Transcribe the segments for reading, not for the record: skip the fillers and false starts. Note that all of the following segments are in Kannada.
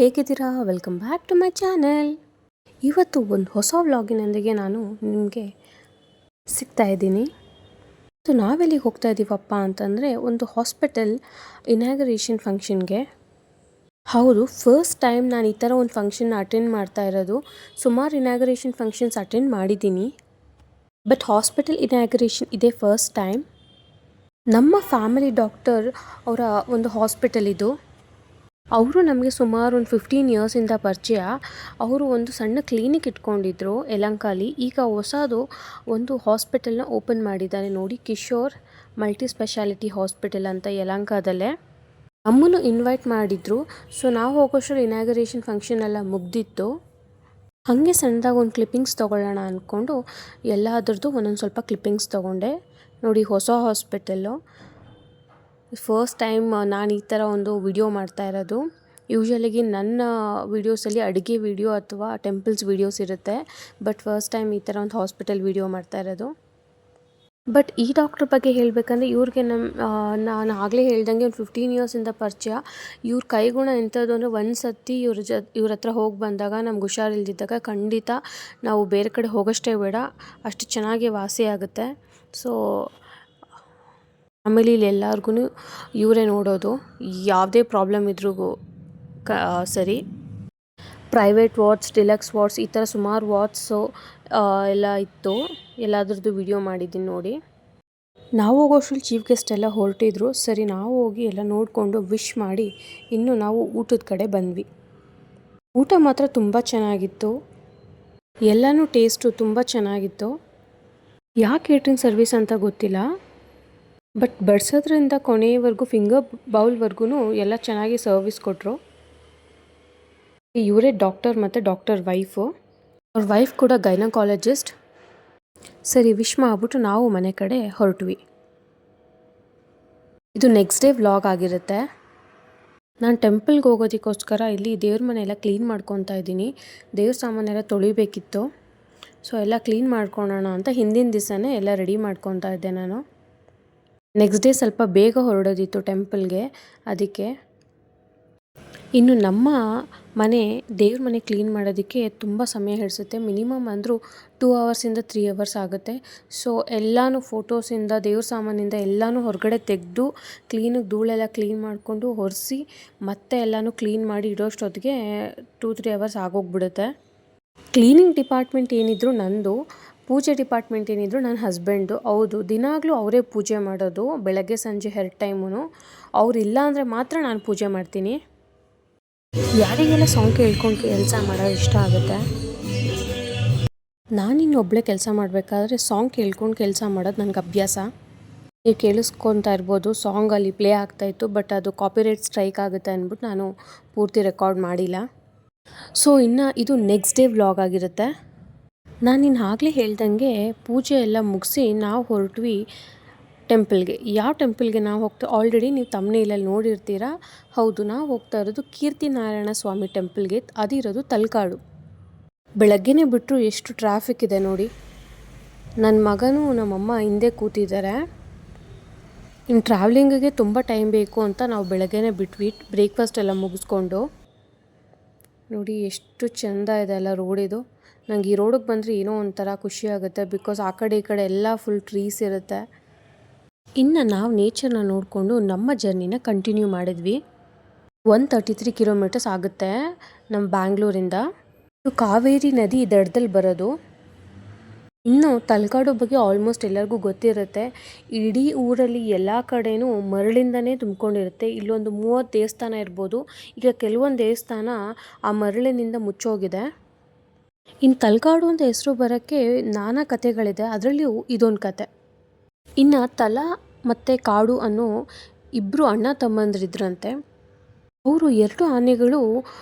ಹೇಗಿದ್ದೀರಾ? Welcome back to my channel. ಇವತ್ತು ಒಂದು ಹೊಸ ವ್ಲಾಗಿನೊಂದಿಗೆ ನಾನು ನಿಮಗೆ ಸಿಗ್ತಾ ಇದ್ದೀನಿ. ಸೊ ನಾವೆಲ್ಲಿಗೆ ಹೋಗ್ತಾ ಇದ್ದೀವಪ್ಪ ಅಂತಂದರೆ ಒಂದು ಹಾಸ್ಪಿಟಲ್ ಇನಾಗ್ರೇಷನ್ ಫಂಕ್ಷನ್ಗೆ. ಹೌದು, ಫಸ್ಟ್ ಟೈಮ್ ನಾನು ಈ ಥರ ಒಂದು ಫಂಕ್ಷನ್ನ ಅಟೆಂಡ್ ಮಾಡ್ತಾ ಇರೋದು. ಸುಮಾರು ಇನಾಗ್ರೇಷನ್ ಫಂಕ್ಷನ್ಸ್ ಅಟೆಂಡ್ ಮಾಡಿದ್ದೀನಿ, ಬಟ್ ಹಾಸ್ಪಿಟಲ್ ಇನಾಗ್ರೇಷನ್ ಇದೇ ಫಸ್ಟ್ ಟೈಮ್. ನಮ್ಮ ಫ್ಯಾಮಿಲಿ ಡಾಕ್ಟರ್ ಅವರ ಒಂದು ಹಾಸ್ಪಿಟಲ್ ಇದು. ಅವರು ನಮಗೆ ಸುಮಾರು ಒಂದು 15 ಇಯರ್ಸಿಂದ ಪರಿಚಯ. ಅವರು ಒಂದು ಸಣ್ಣ ಕ್ಲಿನಿಕ್ ಇಟ್ಕೊಂಡಿದ್ರು ಯಲಹಂಕಲ್ಲಿ. ಈಗ ಹೊಸದು ಒಂದು ಹಾಸ್ಪಿಟಲ್ನ ಓಪನ್ ಮಾಡಿದ್ದಾರೆ ನೋಡಿ, ಕಿಶೋರ್ ಮಲ್ಟಿ ಸ್ಪೆಷಾಲಿಟಿ ಹಾಸ್ಪಿಟಲ್ ಅಂತ ಯಲಹಂಕದಲ್ಲೇ. ನಮ್ಮನ್ನು ಇನ್ವೈಟ್ ಮಾಡಿದರು. ಸೊ ನಾವು ಹೋಗೋಷ್ಟರಲ್ಲಿ ಇನಾಗ್ರೇಷನ್ ಫಂಕ್ಷನ್ ಎಲ್ಲ ಮುಗ್ದಿತ್ತು. ಹಾಗೆ ಸಣ್ಣದಾಗಿ ಒಂದು ಕ್ಲಿಪ್ಪಿಂಗ್ಸ್ ತೊಗೊಳ್ಳೋಣ ಅಂದ್ಕೊಂಡು ಎಲ್ಲದರದ್ದು ಒಂದೊಂದು ಸ್ವಲ್ಪ ಕ್ಲಿಪ್ಪಿಂಗ್ಸ್ ತೊಗೊಂಡೆ. ನೋಡಿ, ಹೊಸ ಹಾಸ್ಪಿಟಲ್ಲು. ಫಸ್ಟ್ ಟೈಮ್ ನಾನು ಈ ಥರ ಒಂದು ವಿಡಿಯೋ ಮಾಡ್ತಾ ಇರೋದು. ಯೂಶ್ವಲಿಗೆ ನನ್ನ ವೀಡಿಯೋಸಲ್ಲಿ ಅಡುಗೆ ವೀಡಿಯೋ ಅಥವಾ ಟೆಂಪಲ್ಸ್ ವೀಡಿಯೋಸ್ ಇರುತ್ತೆ, ಬಟ್ ಫಸ್ಟ್ ಟೈಮ್ ಈ ಥರ ಒಂದು ಹಾಸ್ಪಿಟಲ್ ವೀಡಿಯೋ ಮಾಡ್ತಾ ಇರೋದು. ಬಟ್ ಈ ಡಾಕ್ಟ್ರ್ ಬಗ್ಗೆ ಹೇಳಬೇಕಂದ್ರೆ ಇವ್ರಿಗೆ ನಾನು ಆಗಲೇ ಹೇಳ್ದಂಗೆ ಒಂದು 15 ಇಯರ್ಸಿಂದ ಪರಿಚಯ. ಇವ್ರ ಕೈಗುಣ ಎಂಥದ್ದು ಅಂದರೆ ಒಂದು ಸತಿ ಇವ್ರ ಹತ್ರ ಹೋಗಿ ಬಂದಾಗ ನಮ್ಗೆ ಹುಷಾರಿಲ್ದಿದ್ದಾಗ ಖಂಡಿತ ನಾವು ಬೇರೆ ಕಡೆ ಹೋಗೋಷ್ಟೇ ಬೇಡ, ಅಷ್ಟು ಚೆನ್ನಾಗಿ ವಾಸಿ ಆಗುತ್ತೆ. ಸೊ ಫ್ಯಾಮಿಲಿಲಿ ಎಲ್ಲರಿಗೂ ಇವರೇ ನೋಡೋದು, ಯಾವುದೇ ಪ್ರಾಬ್ಲಮ್ ಇದ್ರೂ ಸರಿ. ಪ್ರೈವೇಟ್ ವಾರ್ಡ್ಸ್, ಡಿಲಕ್ಸ್ ವಾರ್ಡ್ಸ್, ಈ ಥರ ಸುಮಾರು ವಾರ್ಡ್ಸು ಎಲ್ಲ ಇತ್ತು. ಎಲ್ಲದ್ರದ್ದು ವಿಡಿಯೋ ಮಾಡಿದ್ದೀನಿ ನೋಡಿ. ನಾವು ಹೋಗೋಷ್ಟ್ರಲ್ಲಿ ಚೀಫ್ ಗೆಸ್ಟ್ ಎಲ್ಲ ಹೊರಟಿದ್ರು. ಸರಿ, ನಾವು ಹೋಗಿ ಎಲ್ಲ ನೋಡಿಕೊಂಡು ವಿಶ್ ಮಾಡಿ ಇನ್ನು ನಾವು ಊಟದ ಕಡೆ ಬಂದ್ವಿ. ಊಟ ಮಾತ್ರ ತುಂಬ ಚೆನ್ನಾಗಿತ್ತು, ಎಲ್ಲನೂ ಟೇಸ್ಟು ತುಂಬ ಚೆನ್ನಾಗಿತ್ತು. ಯಾಕೆ ಕೇಟ್ರಿಂಗ್ ಸರ್ವಿಸ್ ಅಂತ ಗೊತ್ತಿಲ್ಲ, ಬಟ್ ಬಡಿಸೋದ್ರಿಂದ ಕೊನೆಯವರೆಗೂ ಫಿಂಗರ್ ಬೌಲ್ವರೆಗೂ ಎಲ್ಲ ಚೆನ್ನಾಗಿ ಸರ್ವಿಸ್ ಕೊಟ್ಟರು. ಇವರೇ ಡಾಕ್ಟರ್ ಮತ್ತು ಡಾಕ್ಟರ್ ವೈಫು. ಅವ್ರ ವೈಫ್ ಕೂಡ ಗೈನಕಾಲಜಿಸ್ಟ್. ಸರಿ, ವಿಶ್ ಮಾಡಿಬಿಟ್ಟು ನಾವು ಮನೆ ಕಡೆ ಹೊರಟ್ವಿ. ಇದು ನೆಕ್ಸ್ಟ್ ಡೇ ವ್ಲಾಗ್ ಆಗಿರುತ್ತೆ. ನಾನು ಟೆಂಪಲ್ಗೆ ಹೋಗೋದಕ್ಕೋಸ್ಕರ ಇಲ್ಲಿ ದೇವ್ರ ಮನೆ ಎಲ್ಲ ಕ್ಲೀನ್ ಮಾಡ್ಕೊತಾ ಇದ್ದೀನಿ. ದೇವ್ರ ಸಾಮಾನೆಲ್ಲ ತೊಳಿಬೇಕಿತ್ತು. ಸೊ ಎಲ್ಲ ಕ್ಲೀನ್ ಮಾಡ್ಕೊಳ್ಳೋಣ ಅಂತ ಹಿಂದಿನ ದಿವಸನೇ ಎಲ್ಲ ರೆಡಿ ಮಾಡ್ಕೊತಾ ಇದ್ದೆ ನಾನು. ನೆಕ್ಸ್ಟ್ ಡೇ ಸ್ವಲ್ಪ ಬೇಗ ಹೊರಡೋದಿತ್ತು ಟೆಂಪಲ್ಗೆ, ಅದಕ್ಕೆ. ಇನ್ನು ನಮ್ಮ ಮನೆ ದೇವ್ರ ಮನೆ ಕ್ಲೀನ್ ಮಾಡೋದಕ್ಕೆ ತುಂಬ ಸಮಯ ಹಿಡಿಸುತ್ತೆ. ಮಿನಿಮಮ್ ಅಂದರೂ 2 ಅವರ್ಸಿಂದ 3 ಅವರ್ಸ್ ಆಗುತ್ತೆ. ಸೊ ಎಲ್ಲನೂ ಫೋಟೋಸಿಂದ ದೇವ್ರ ಸಾಮಾನಿಂದ ಎಲ್ಲನೂ ಹೊರಗಡೆ ತೆಗೆದು ಕ್ಲೀನಿಗೆ ಧೂಳೆಲ್ಲ ಕ್ಲೀನ್ ಮಾಡಿಕೊಂಡು ಒರೆಸಿ ಮತ್ತೆ ಎಲ್ಲನೂ ಕ್ಲೀನ್ ಮಾಡಿ ಇಡೋಷ್ಟೊತ್ತಿಗೆ 2-3 ಅವರ್ಸ್ ಆಗೋಗ್ಬಿಡುತ್ತೆ. ಕ್ಲೀನಿಂಗ್ ಡಿಪಾರ್ಟ್ಮೆಂಟ್ ಏನಿದ್ರು ನಂದು, ಪೂಜೆ ಡಿಪಾರ್ಟ್ಮೆಂಟ್ ಏನಿದ್ರು ನನ್ನ ಹಸ್ಬೆಂಡು. ಹೌದು, ದಿನಾಗಲೂ ಅವರೇ ಪೂಜೆ ಮಾಡೋದು, ಬೆಳಗ್ಗೆ ಸಂಜೆ 2 ಟೈಮು. ಅವರಿಲ್ಲ ಅಂದರೆ ಮಾತ್ರ ನಾನು ಪೂಜೆ ಮಾಡ್ತೀನಿ. ಯಾರಿಗೆಲ್ಲ ಸಾಂಗ್ ಕೇಳ್ಕೊಂಡು ಕೆಲಸ ಮಾಡೋದು ಇಷ್ಟ ಆಗುತ್ತೆ. ನಾನಿನ್ನೊಬ್ಬಳೇ ಕೆಲಸ ಮಾಡಬೇಕಾದ್ರೆ ಸಾಂಗ್ ಕೇಳ್ಕೊಂಡು ಕೆಲಸ ಮಾಡೋದು ನನಗೆ ಅಭ್ಯಾಸ. ನೀವು ಕೇಳಿಸ್ಕೊತಾ ಇರ್ಬೋದು, ಸಾಂಗಲ್ಲಿ ಪ್ಲೇ ಆಗ್ತಾಯಿತ್ತು, ಬಟ್ ಅದು ಕಾಪಿರೈಟ್ ಸ್ಟ್ರೈಕ್ ಆಗುತ್ತೆ ಅಂದ್ಬಿಟ್ಟು ನಾನು ಪೂರ್ತಿ ರೆಕಾರ್ಡ್ ಮಾಡಿಲ್ಲ. ಸೊ ಇನ್ನು ಇದು ನೆಕ್ಸ್ಟ್ ಡೇ ವ್ಲಾಗ್ ಆಗಿರುತ್ತೆ. ನಾನು ಆಗಲೇ ಹೇಳ್ದಂಗೆ ಪೂಜೆ ಎಲ್ಲ ಮುಗಿಸಿ ನಾವು ಹೊರಟ್ವಿ ಟೆಂಪಲ್ಗೆ. ಯಾವ ಟೆಂಪಲ್ಗೆ ನಾವು ಆಲ್ರೆಡಿ ನೀವು ತಮ್ನೇಲಲ್ಲಿ ನೋಡಿರ್ತೀರ. ಹೌದು, ನಾವು ಹೋಗ್ತಾ ಇರೋದು ಕೀರ್ತಿನಾರಾಯಣ ಸ್ವಾಮಿ ಟೆಂಪಲ್ಗೆ. ಅದಿರೋದು ತಲಕಾಡು. ಬೆಳಗ್ಗೆನೇ ಬಿಟ್ಟರು ಎಷ್ಟು ಟ್ರಾಫಿಕ್ ಇದೆ ನೋಡಿ. ನನ್ನ ಮಗನೂ ನಮ್ಮಮ್ಮ ಹಿಂದೆ ಕೂತಿದ್ದಾರೆ. ಇನ್ನು ಟ್ರಾವೆಲಿಂಗಿಗೆ ತುಂಬ ಟೈಮ್ ಬೇಕು ಅಂತ ನಾವು ಬೆಳಗ್ಗೆನೇ ಬಿಟ್ವಿ, ಬ್ರೇಕ್ಫಾಸ್ಟ್ ಎಲ್ಲ ಮುಗಿಸ್ಕೊಂಡು. ನೋಡಿ ಎಷ್ಟು ಚೆಂದ ಇದೆ ಅಲ್ಲ ರೋಡಿದು. ನಂಗೆ ಈ ರೋಡಿಗೆ ಬಂದರೆ ಏನೋ ಒಂಥರ ಖುಷಿ ಆಗುತ್ತೆ, ಬಿಕಾಸ್ ಆ ಕಡೆ ಈ ಕಡೆ ಎಲ್ಲ ಫುಲ್ ಟ್ರೀಸ್ ಇರುತ್ತೆ. ಇನ್ನು ನಾವು ನೇಚರ್ನ ನೋಡಿಕೊಂಡು ನಮ್ಮ ಜರ್ನಿನ ಕಂಟಿನ್ಯೂ ಮಾಡಿದ್ವಿ. 133 ಕಿಲೋಮೀಟರ್ಸ್ ಆಗುತ್ತೆ ನಮ್ಮ ಬ್ಯಾಂಗ್ಳೂರಿಂದ. ಇದು ಕಾವೇರಿ ನದಿ ದಡದಲ್ಲಿ ಬರೋದು. ಇನ್ನು ತಲಕಾಡು ಬಗ್ಗೆ ಆಲ್ಮೋಸ್ಟ್ ಎಲ್ಲರಿಗೂ ಗೊತ್ತಿರುತ್ತೆ. ಇಡೀ ಊರಲ್ಲಿ ಎಲ್ಲ ಕಡೆಯೂ ಮರಳಿಂದನೇ ತುಂಬಿಕೊಂಡಿರುತ್ತೆ. ಇಲ್ಲೊಂದು 30 ದೇವಸ್ಥಾನ ಇರ್ಬೋದು. ಈಗ ಕೆಲವೊಂದು ದೇವಸ್ಥಾನ ಆ ಮರಳಿನಿಂದ ಮುಚ್ಚೋಗಿದೆ. ಇನ್ನು ತಲಕಾಡು ಅಂತ ಹೆಸರು ಬರೋಕ್ಕೆ ನಾನಾ ಕಥೆಗಳಿದೆ, ಅದರಲ್ಲಿಯೂ ಇದೊಂದು ಕತೆ. ಇನ್ನು ತಲ ಮತ್ತು ಕಾಡು ಅನ್ನೋ ಇಬ್ಬರು ಅಣ್ಣ ತಮ್ಮಂದಿರಿದ್ರಂತೆ. ಅವರು 2 ಆನೆಗಳು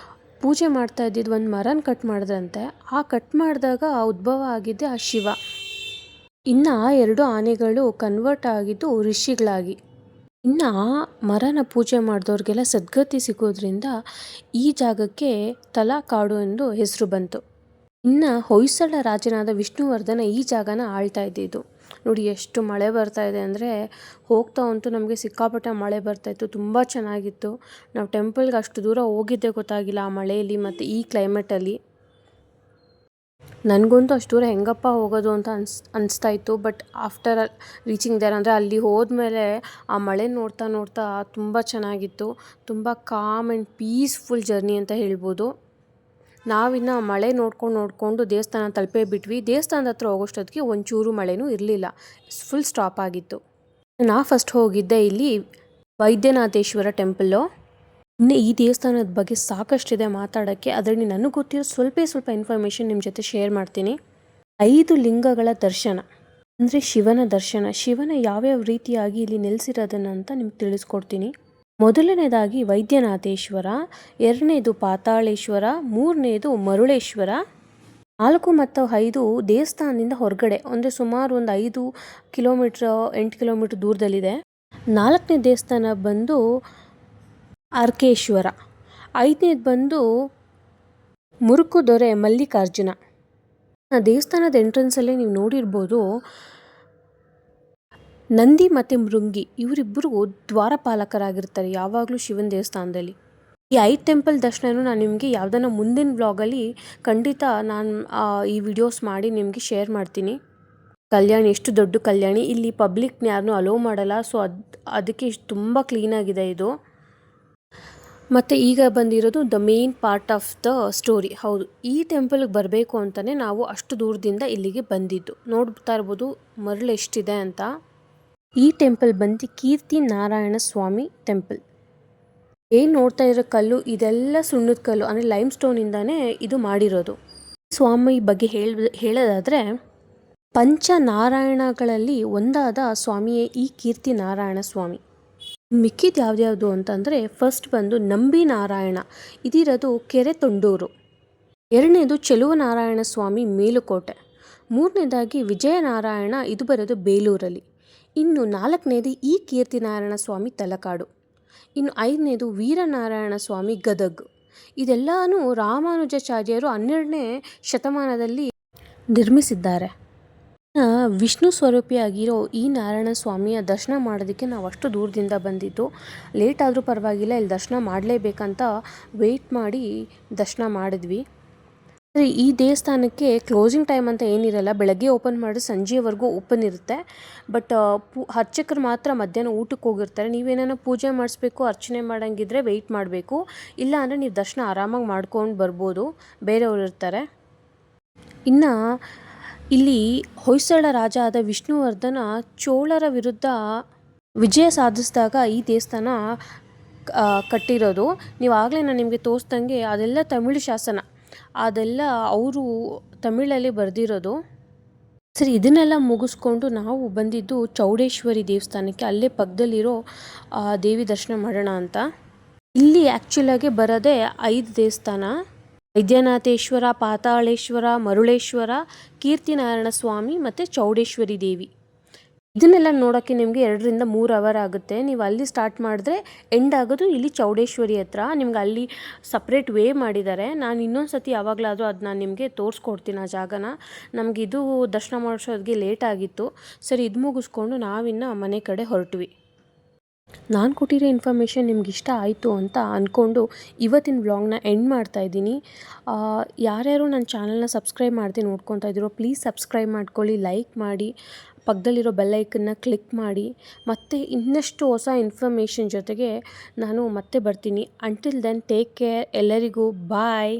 ಪೂಜೆ ಮಾಡ್ತಾ ಇದ್ದಿದ್ದು ಒಂದು ಮರನ ಕಟ್ ಮಾಡಿದ್ರಂತೆ. ಆ ಕಟ್ ಮಾಡಿದಾಗ ಉದ್ಭವ ಆಗಿದ್ದೆ ಆ ಶಿವ. ಇನ್ನು ಆ 2 ಆನೆಗಳು ಕನ್ವರ್ಟ್ ಆಗಿದ್ದು ಋಷಿಗಳಾಗಿ. ಇನ್ನು ಆ ಮರನ ಪೂಜೆ ಮಾಡಿದವ್ರಿಗೆಲ್ಲ ಸದ್ಗತಿ ಸಿಗೋದ್ರಿಂದ ಈ ಜಾಗಕ್ಕೆ ತಲಕಾಡು ಎಂದು ಹೆಸರು ಬಂತು. ಇನ್ನು ಹೊಯ್ಸಳ ರಾಜನಾದ ವಿಷ್ಣುವರ್ಧನ ಈ ಜಾಗನ ಆಳ್ತಾ ಇದ್ದಿದ್ದು. ನೋಡಿ ಎಷ್ಟು ಮಳೆ ಬರ್ತಾ ಇದೆ ಅಂದರೆ ಹೋಗ್ತಾ ಅಂತೂ ನಮಗೆ ಸಿಕ್ಕಾಪಟ್ಟೆ ಮಳೆ ಬರ್ತಾಯಿತ್ತು. ತುಂಬ ಚೆನ್ನಾಗಿತ್ತು. ನಾವು ಟೆಂಪಲ್ಗೆ ಅಷ್ಟು ದೂರ ಹೋಗಿದ್ದೇ ಗೊತ್ತಾಗಿಲ್ಲ ಆ ಮಳೆಯಲ್ಲಿ ಮತ್ತು ಈ ಕ್ಲೈಮೇಟಲ್ಲಿ. ನನಗಂತೂ ಅಷ್ಟು ದೂರ ಹೆಂಗಪ್ಪ ಹೋಗೋದು ಅಂತ ಅನಿಸ್ತಾ ಇತ್ತು. ಬಟ್ ಆಫ್ಟರ್ ರೀಚಿಂಗ್ ದೇರ್ ಅಂದರೆ ಅಲ್ಲಿ ಹೋದ್ಮೇಲೆ ಆ ಮಳೆ ನೋಡ್ತಾ ನೋಡ್ತಾ ತುಂಬ ಚೆನ್ನಾಗಿತ್ತು. ತುಂಬ ಕಾಮ್ ಆ್ಯಂಡ್ ಪೀಸ್ಫುಲ್ ಜರ್ನಿ ಅಂತ ಹೇಳ್ಬೋದು. ನಾವಿನ್ನು ಮಳೆ ನೋಡಿಕೊಂಡು ದೇವಸ್ಥಾನ ತಲುಪೇ ಬಿಟ್ವಿ. ದೇವಸ್ಥಾನದ ಹತ್ರ ಹೋಗೋಷ್ಟೊತ್ತಿಗೆ ಒಂಚೂರು ಮಳೆನೂ ಇರಲಿಲ್ಲ, ಫುಲ್ ಸ್ಟಾಪ್ ಆಗಿತ್ತು. ನಾ ಫಸ್ಟ್ ಹೋಗಿದ್ದೆ ಇಲ್ಲಿ ವೈದ್ಯನಾಥೇಶ್ವರ ಟೆಂಪಲ್ಲು. ಇನ್ನು ಈ ದೇವಸ್ಥಾನದ ಬಗ್ಗೆ ಸಾಕಷ್ಟಿದೆ ಮಾತಾಡೋಕ್ಕೆ. ಅದರಲ್ಲಿ ನನಗೆ ಗೊತ್ತಿರೋ ಸ್ವಲ್ಪ ಇನ್ಫಾರ್ಮೇಷನ್ ನಿಮ್ಮ ಜೊತೆ ಶೇರ್ ಮಾಡ್ತೀನಿ. 5 ಲಿಂಗಗಳ ದರ್ಶನ ಅಂದರೆ ಶಿವನ ದರ್ಶನ, ಶಿವನ ಯಾವ್ಯಾವ ರೀತಿಯಾಗಿ ಇಲ್ಲಿ ನೆಲೆಸಿರೋದನ್ನಂತ ನಿಮ್ಗೆ ತಿಳಿಸ್ಕೊಡ್ತೀನಿ. ಮೊದಲನೇದಾಗಿ ವೈದ್ಯನಾಥೇಶ್ವರ, 2ನೇದು ಪಾತಾಳೇಶ್ವರ, 3ನೇದು ಮರುಳೇಶ್ವರ, 4 ಮತ್ತು 5 ದೇವಸ್ಥಾನದಿಂದ ಹೊರಗಡೆ ಅಂದರೆ ಸುಮಾರು ಒಂದು 5 ಕಿಲೋಮೀಟ್ರ್ 8 ಕಿಲೋಮೀಟ್ರ್ ದೂರದಲ್ಲಿದೆ. 4ನೇ ದೇವಸ್ಥಾನ ಬಂದು ಅರ್ಕೇಶ್ವರ, 5ನೇದು ಬಂದು ಮುರುಕುದೊರೆ ಮಲ್ಲಿಕಾರ್ಜುನ. ದೇವಸ್ಥಾನದ ಎಂಟ್ರೆನ್ಸಲ್ಲೇ ನೀವು ನೋಡಿರ್ಬೋದು ನಂದಿ ಮತ್ತು ಮೃಂಗಿ ಇವರಿಬ್ಬರು ದ್ವಾರಪಾಲಕರಾಗಿರ್ತಾರೆ ಯಾವಾಗಲೂ ಶಿವನ ದೇವಸ್ಥಾನದಲ್ಲಿ. ಈ 5 ಟೆಂಪಲ್ ದರ್ಶನನೂ ನಾನು ನಿಮಗೆ ಯಾವುದನ್ನ ಮುಂದಿನ ವ್ಲಾಗಲ್ಲಿ ಖಂಡಿತ ನಾನು ಈ ವಿಡಿಯೋಸ್ ಮಾಡಿ ನಿಮಗೆ ಶೇರ್ ಮಾಡ್ತೀನಿ. ಕಲ್ಯಾಣಿ ಎಷ್ಟು ದೊಡ್ಡ ಕಲ್ಯಾಣಿ, ಇಲ್ಲಿ ಪಬ್ಲಿಕ್ನ ಯಾರನ್ನೂ ಅಲೋ ಮಾಡಲ್ಲ. ಸೊ ಅದಕ್ಕೆ ತುಂಬ ಕ್ಲೀನಾಗಿದೆ ಇದು. ಮತ್ತು ಈಗ ಬಂದಿರೋದು the main part of the story. ಹೌದು, ಈ ಟೆಂಪಲ್ಗೆ ಬರಬೇಕು ಅಂತಲೇ ನಾವು ಅಷ್ಟು ದೂರದಿಂದ ಇಲ್ಲಿಗೆ ಬಂದಿದ್ದು. ನೋಡ್ತಾ ಇರ್ಬೋದು ಮರಳು ಎಷ್ಟಿದೆ ಅಂತ. ಈ ಟೆಂಪಲ್ ಬಂದು ಕೀರ್ತಿ ನಾರಾಯಣ ಸ್ವಾಮಿ ಟೆಂಪಲ್. ಏನು ನೋಡ್ತಾ ಇರೋ ಕಲ್ಲು ಇದೆಲ್ಲ ಸುಣ್ಣದ ಕಲ್ಲು ಅಂದರೆ ಲೈಮ್ ಸ್ಟೋನಿಂದನೇ ಇದು ಮಾಡಿರೋದು. ಸ್ವಾಮಿ ಬಗ್ಗೆ ಹೇಳೋದಾದರೆ ಪಂಚನಾರಾಯಣಗಳಲ್ಲಿ ಒಂದಾದ ಸ್ವಾಮಿಯೇ ಈ ಕೀರ್ತಿ ನಾರಾಯಣ ಸ್ವಾಮಿ. ಮಿಕ್ಕಿದ್ದು ಯಾವ್ದ್ಯಾವುದು ಅಂತಂದರೆ ಫಸ್ಟ್ ಬಂದು ನಂಬಿ ನಾರಾಯಣ, ಇದಿರೋದು ಕೆರೆ ತೊಂಡೂರು. 2ನೇದು ಚೆಲುವನಾರಾಯಣ ಸ್ವಾಮಿ ಮೇಲುಕೋಟೆ. 3ನೇದಾಗಿ ವಿಜಯನಾರಾಯಣ, ಇದು ಬರೋದು ಬೇಲೂರಲ್ಲಿ. ಇನ್ನು 4ನೇದು ಈ ಕೀರ್ತಿನಾರಾಯಣ ಸ್ವಾಮಿ ತಲಕಾಡು. ಇನ್ನು 5ನೇದು ವೀರನಾರಾಯಣ ಸ್ವಾಮಿ ಗದಗ್. ಇದೆಲ್ಲನೂ ರಾಮಾನುಜಾಚಾರ್ಯರು 12ನೇ ಶತಮಾನದಲ್ಲಿ ನಿರ್ಮಿಸಿದ್ದಾರೆ. ವಿಷ್ಣು ಸ್ವರೂಪಿಯಾಗಿರೋ ಈ ನಾರಾಯಣ ಸ್ವಾಮಿಯ ದರ್ಶನ ಮಾಡೋದಕ್ಕೆ ನಾವು ಅಷ್ಟು ದೂರದಿಂದ ಬಂದಿದ್ದು. ಲೇಟ್ ಆದರೂ ಪರವಾಗಿಲ್ಲ, ಇಲ್ಲಿ ದರ್ಶನ ಮಾಡಲೇಬೇಕಂತ ವೆಯ್ಟ್ ಮಾಡಿ ದರ್ಶನ ಮಾಡಿದ್ವಿ. ಆದರೆ ಈ ದೇವಸ್ಥಾನಕ್ಕೆ ಕ್ಲೋಸಿಂಗ್ ಟೈಮ್ ಅಂತ ಏನಿರಲ್ಲ, ಬೆಳಗ್ಗೆ ಓಪನ್ ಮಾಡಿ ಸಂಜೆವರೆಗೂ ಓಪನ್ ಇರುತ್ತೆ. ಬಟ್ ಅರ್ಚಕರು ಮಾತ್ರ ಮಧ್ಯಾಹ್ನ ಊಟಕ್ಕೆ ಹೋಗಿರ್ತಾರೆ. ನೀವೇನೋ ಪೂಜೆ ಮಾಡಿಸ್ಬೇಕು, ಅರ್ಚನೆ ಮಾಡೋಂಗಿದ್ರೆ ವೆಯ್ಟ್ ಮಾಡಬೇಕು. ಇಲ್ಲ ಅಂದರೆ ನೀವು ದರ್ಶನ ಆರಾಮಾಗಿ ಮಾಡ್ಕೊಂಡು ಬರ್ಬೋದು, ಬೇರೆಯವರು ಇರ್ತಾರೆ. ಇನ್ನು ಇಲ್ಲಿ ಹೊಯ್ಸಳ ರಾಜ ಆದ ವಿಷ್ಣುವರ್ಧನ ಚೋಳರ ವಿರುದ್ಧ ವಿಜಯ ಸಾಧಿಸಿದಾಗ ಈ ದೇವಸ್ಥಾನ ಕಟ್ಟಿರೋದು. ನೀವು ಆಗಲೇ ನಾನು ನಿಮಗೆ ತೋರಿಸ್ದಂಗೆ ಅದೆಲ್ಲ ತಮಿಳು ಶಾಸನ, ಅದೆಲ್ಲ ಅವರು ತಮಿಳಲ್ಲಿ ಬರೆದಿರೋದು. ಸರಿ, ಇದನ್ನೆಲ್ಲ ಮುಗಿಸ್ಕೊಂಡು ನಾವು ಬಂದಿದ್ದು ಚೌಡೇಶ್ವರಿ ದೇವಸ್ಥಾನಕ್ಕೆ. ಅಲ್ಲೇ ಪಕ್ಕದಲ್ಲಿರೋ ದೇವಿ ದರ್ಶನ ಮಾಡೋಣ ಅಂತ. ಇಲ್ಲಿ ಆ್ಯಕ್ಚುಲಾಗಿ ಬರೋದೇ 5 ದೇವಸ್ಥಾನ: ವೈದ್ಯನಾಥೇಶ್ವರ, ಪಾತಾಳೇಶ್ವರ, ಮರುಳೇಶ್ವರ, ಕೀರ್ತಿನಾರಾಯಣ ಸ್ವಾಮಿ ಮತ್ತು ಚೌಡೇಶ್ವರಿ ದೇವಿ. ಇದನ್ನೆಲ್ಲ ನೋಡೋಕ್ಕೆ ನಿಮಗೆ 2 ರಿಂದ 3 ಅವರ್ ಆಗುತ್ತೆ. ನೀವು ಅಲ್ಲಿ ಸ್ಟಾರ್ಟ್ ಮಾಡಿದ್ರೆ ಎಂಡ್ ಆಗೋದು ಇಲ್ಲಿ ಚೌಡೇಶ್ವರಿ ಹತ್ರ. ನಿಮ್ಗೆ ಅಲ್ಲಿ ಸಪ್ರೇಟ್ ವೇ ಮಾಡಿದ್ದಾರೆ. ನಾನು ಇನ್ನೊಂದು ಸತಿ ಯಾವಾಗಲಾದರೂ ಅದು ನಾನು ನಿಮಗೆ ತೋರಿಸ್ಕೊಡ್ತೀನಿ ಆ ಜಾಗನ. ನಮಗಿದು ದರ್ಶನ ಮಾಡಿಸೋದಕ್ಕೆ ಲೇಟ್ ಆಗಿತ್ತು. ಸರಿ, ಇದು ಮುಗಿಸ್ಕೊಂಡು ನಾವಿನ್ನು ಮನೆ ಕಡೆ ಹೊರಟ್ವಿ. ನಾನು ಕೊಟ್ಟಿರೋ ಇನ್ಫಾರ್ಮೇಷನ್ ನಿಮ್ಗೆ ಇಷ್ಟ ಆಯಿತು ಅಂತ ಅಂದ್ಕೊಂಡು ಇವತ್ತಿನ ವ್ಲಾಗ್ನ ಎಂಡ್ ಮಾಡ್ತಾಯಿದ್ದೀನಿ. ಯಾರ್ಯಾರು ನನ್ನ ಚಾನಲ್ನ ಸಬ್ಸ್ಕ್ರೈಬ್ ಮಾಡದೆ ನೋಡ್ಕೊತಾ ಇದ್ದೀರೋ ಪ್ಲೀಸ್ ಸಬ್ಸ್ಕ್ರೈಬ್ ಮಾಡ್ಕೊಳ್ಳಿ, ಲೈಕ್ ಮಾಡಿ, ಪಕ್ಕದಲ್ಲಿರೋ ಬೆಲ್ಲೈಕನ್ನ ಕ್ಲಿಕ್ ಮಾಡಿ. ಮತ್ತು ಇನ್ನಷ್ಟು ಹೊಸ ಇನ್ಫಾರ್ಮೇಷನ್ ಜೊತೆಗೆ ನಾನು ಮತ್ತೆ ಬರ್ತೀನಿ. Until then take care. ಎಲ್ಲರಿಗೂ ಬಾಯ್.